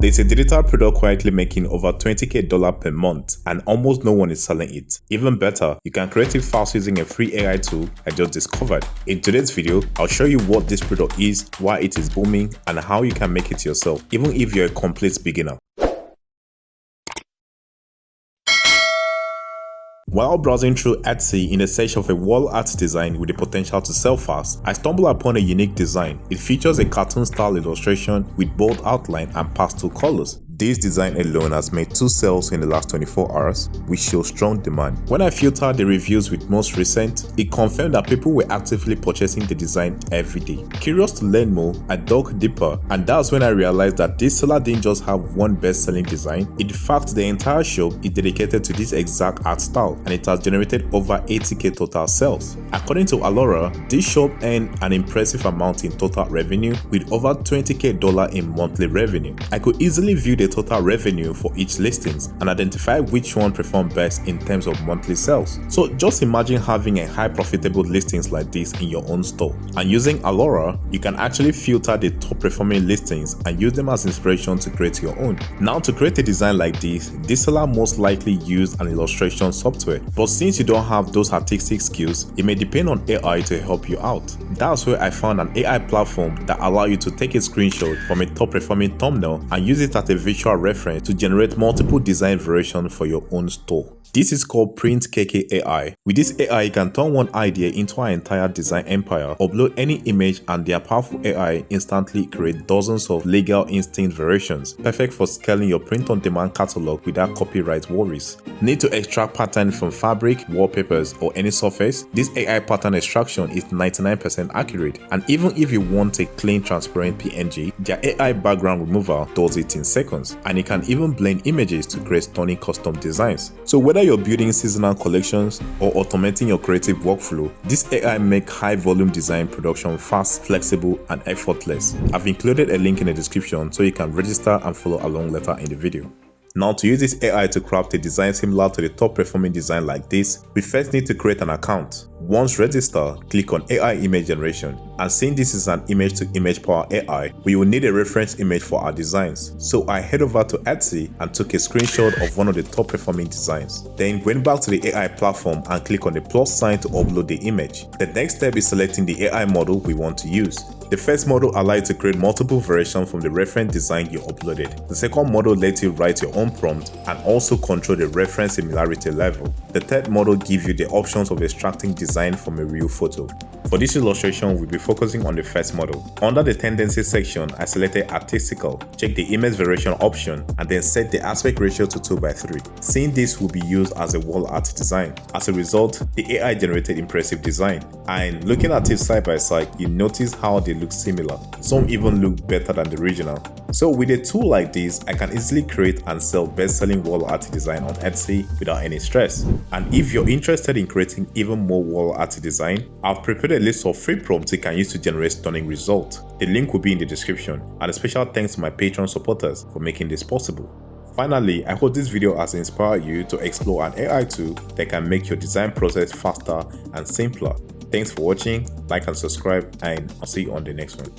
There's a digital product quietly making over $20,000 per month and almost no one is selling it. Even better, you can create it fast using a free AI tool I just discovered. In today's video, I'll show you what this product is, why it is booming, and how you can make it yourself, even if you're a complete beginner. While browsing through Etsy in the search of a wall art design with the potential to sell fast, I stumbled upon a unique design. It features a cartoon-style illustration with bold outline and pastel colors. This design alone has made 2 sales in the last 24 hours, which shows strong demand. When I filtered the reviews with most recent, it confirmed that people were actively purchasing the design every day. Curious to learn more, I dug deeper, and that's when I realized that this seller didn't just have one best-selling design. In fact, the entire shop is dedicated to this exact art style, and it has generated over 80k total sales. According to Alura, this shop earned an impressive amount in total revenue with over $20k in monthly revenue. I could easily view the total revenue for each listings and identify which one performed best in terms of monthly sales. So just imagine having a high profitable listings like this in your own store. And using Alura, you can actually filter the top performing listings and use them as inspiration to create your own. Now, to create a design like this seller most likely used an illustration software. But since you don't have those artistic skills, it may depend on AI to help you out. That's where I found an AI platform that allows you to take a screenshot from a top performing thumbnail and use it as a visual reference to generate multiple design variations for your own store. This is called PrintKK AI. With this AI, you can turn one idea into an entire design empire, upload any image, and their powerful AI instantly create dozens of legal instinct variations, perfect for scaling your print-on-demand catalog without copyright worries. Need to extract patterns from fabric, wallpapers, or any surface? This AI pattern extraction is 99% accurate, and even if you want a clean, transparent PNG, their AI background remover does it in seconds, and it can even blend images to create stunning custom designs. So whether you're building seasonal collections or automating your creative workflow, this AI makes high-volume design production fast, flexible, and effortless. I've included a link in the description so you can register and follow along later in the video. Now, to use this AI to craft a design similar to the top performing design like this, we first need to create an account. Once registered, click on AI image generation, and since this is an image to image power AI, we will need a reference image for our designs. So I head over to Etsy and took a screenshot of one of the top performing designs. Then went back to the AI platform and click on the plus sign to upload the image. The next step is selecting the AI model we want to use. The first model allows you to create multiple variations from the reference design you uploaded. The second model lets you write your own prompt and also control the reference similarity level. The third model gives you the options of extracting design from a real photo. For this illustration, we'll be focusing on the first model. Under the tendency section, I selected artistical, check the image variation option, and then set the aspect ratio to 2:3. Seeing this will be used as a wall art design. As a result, the AI generated impressive design. And looking at it side by side, you notice how they look similar. Some even look better than the original. So with a tool like this, I can easily create and sell best-selling wall art design on Etsy without any stress. And if you're interested in creating even more wall art design, I've prepared a list of free prompts you can use to generate stunning results. The link will be in the description, and a special thanks to my Patreon supporters for making this possible. Finally, I hope this video has inspired you to explore an AI tool that can make your design process faster and simpler. Thanks for watching, like and subscribe, and I'll see you on the next one.